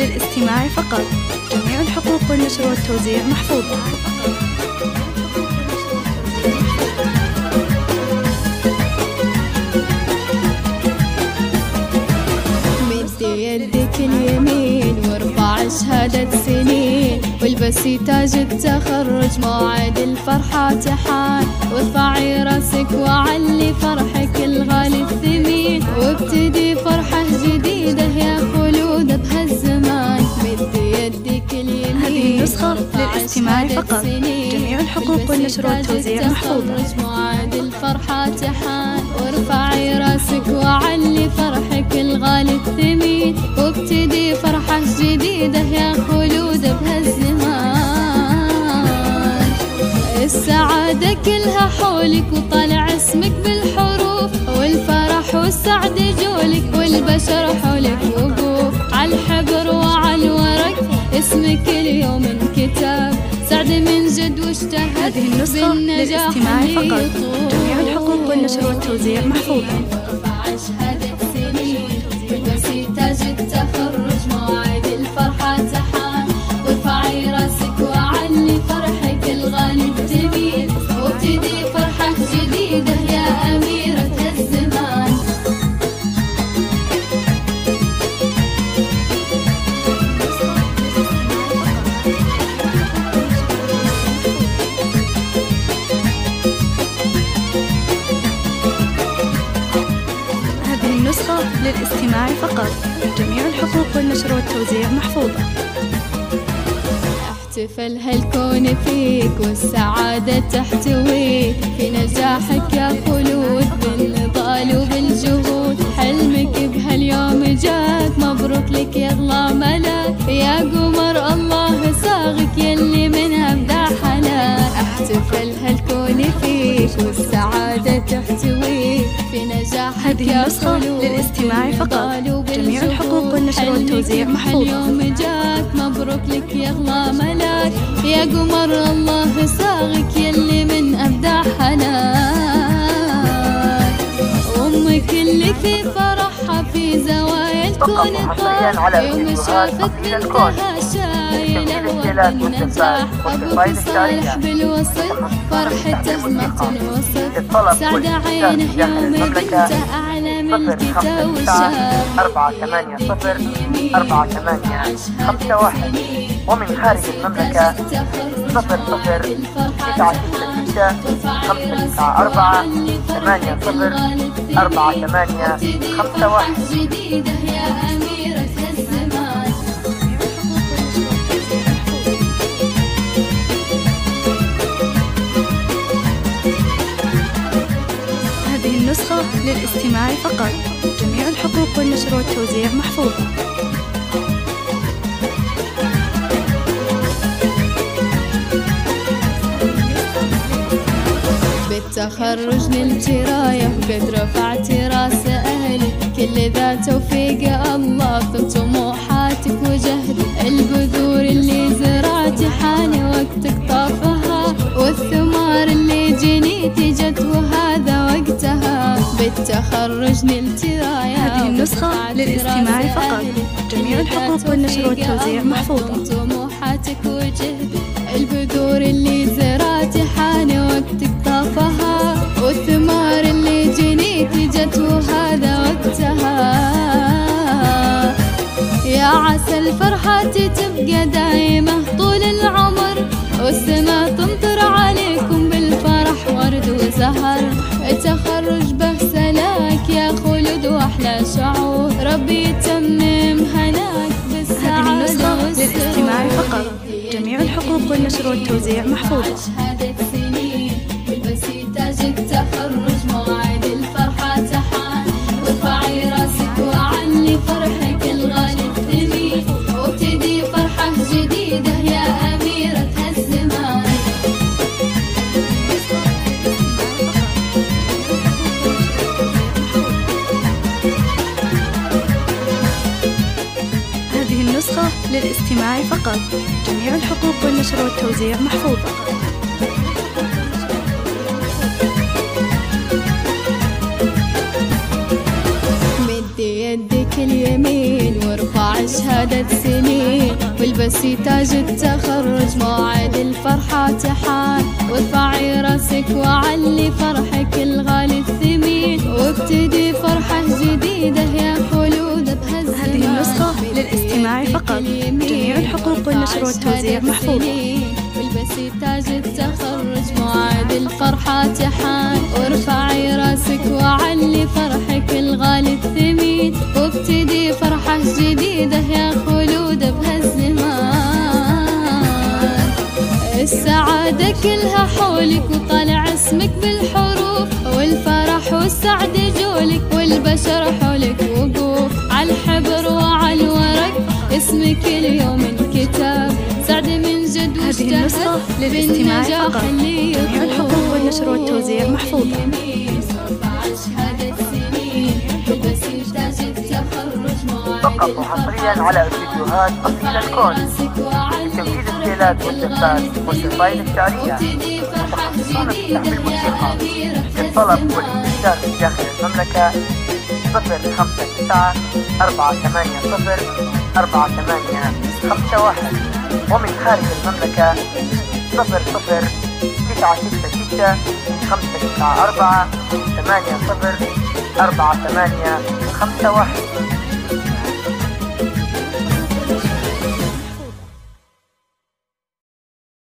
للاستماع فقط. جميع الحقوق والنشر والتوزيع محفوظة. مد يدك اليمين وارفع شهادة سنين، والبسي تاج التخرج موعد الفرحة تحان، وارفعي راسك وعلي فرحك الغالي الثمين، وابتدي فرحة جديدة يا خلود بهالزمان. مد يدك اليمين. هذه النسخة للاستماع فقط. جميع الحقوق والنشر والتوزيع محفوظة. موعد الفرحة تحان، وارفعي راسك وعلي فرحك الغالي الثمين، وابتدي فرحة جديدة يا خلود بهالزمان. السعادة كلها حولك وطالع اسمك بالحروف، والفرح والسعد جولك والبشر حولك وقوف، عالحبر وعالورق اسمك اليوم انكتب، سعد من جد واشتهت. هذه النسخة للاستماع فقط. جميع الحقوق والنشر والتوزيع محفوظة. شهادة سنين والبسي تاج التخرج موعد الفرحة تحان، وارفعي راسك وعلي فرحك الغالي الثمين، وابتدي فرحة جديدة يا أميرة الزمان. النسخة للاستماع فقط. جميع الحقوق والنشر والتوزيع محفوظة. احتفل هالكون فيك والسعادة تحتويك، في نجاحك يا خلود بالنضال وبالجهود، حلمك بهاليوم جاك مبروك لك يا اغلى ملاك، يا قمر الله صاغك يلي منها بدا حنان. احتفل هالكون فيك والسعادة تحتويك، في نجاحك هذه النسخة للاستماع فقط. جميع الحقوق والنشر والتوزيع محفوظة. اليوم جاك مبروك لك يا اغلى ملاك، يا قمر الله صاغك يلي من ابدع حنان. امك اللي في فرحها في زوايا الكون طاح، يوم شافت بنتها شايله ورد النجاح، ابوك الصالح بالوصل فرحته ما تنوصف، سعد عينه يومك انت اعلى من الكتاب والشاف. 48048551، ومن خارج المملكة 006994804851. جديدة يا أميرة الزمان. هذه النسخة للاستماع فقط. جميع الحقوق والنشر والتوزيع محفوظة. بالتخرج نلت راية وقد رفعت راس أهلي، كل ذا توفيق الله في طموحاتك وجهدك، البذور اللي زرعتي حان وقتك طافها، والثمار اللي جنيتي جت وهذا وقتها. بالتخرج نلت راية. هذه النسخة للاستماع فقط. جميع الحقوق والنشر والتوزيع محفوظة. طموحاتك وجهدك، البذور اللي زرعتي حان وقتك طافها، والثمار اللي جنيتي جت وهذا وقتها. يا عسى الفرحة تبقى دايمة طول العمر، والسما تمطر عليكم بالفرح ورد وزهر، التخرج بهسلاك يا خلود واحلى شعور، ربي يتمم هناك بالسعادة. هذه النسخة للاستماع فقط. جميع الحقوق والنشر والتوزيع محفوظة. شهادة سنين والبسي تاج التخرج موعد الفرحة تحان، وارفعي راسك وعلي فرحك الغالي الثمين، وابتدي فرحة جديدة يا أميرة هالزمان. هذه النسخة للاستماع فقط. جميع الحقوق والنشر والتوزيع محفوظة. مد يدك اليمين وارفع شهادة سنين، والبسي تاج التخرج موعد الفرحة حان، وارفعي راسك وعلي فرحك الغالي الثمين، وابتدي فرحة جديدة يا خلود بهالزمان. هذه النسخة للاستماع فقط، جميع الحقوق والنشر والتوزيع محفوظة. والبسي تاج التخرج موعد الفرحة حان، وارفعي راسك وعلي فرحك الغالي الثمين، وابتدي فرحة جديدة يا خلود بهالزمان. السعادة كلها حولك وطالع اسمك بالحروف، والفرح والسعد جولك والبشر حولك وقوف، عالحبر وعالورق اسمك اليوم انكتب، سعد من جد واجتهد بالنجاح اللي جميع الحقوق والنشر والتوزيع محفوظة. فقط وحصريا على استديوهات أصيل الكون لتنفيذ السيلات والزفات والقصائد الشعرية، متخصصون في تحميل الموسيقى. للطلب والاستفسار في داخل المملكة 059 480 4851، ومن خارج المملكة 00966 594 80 4851.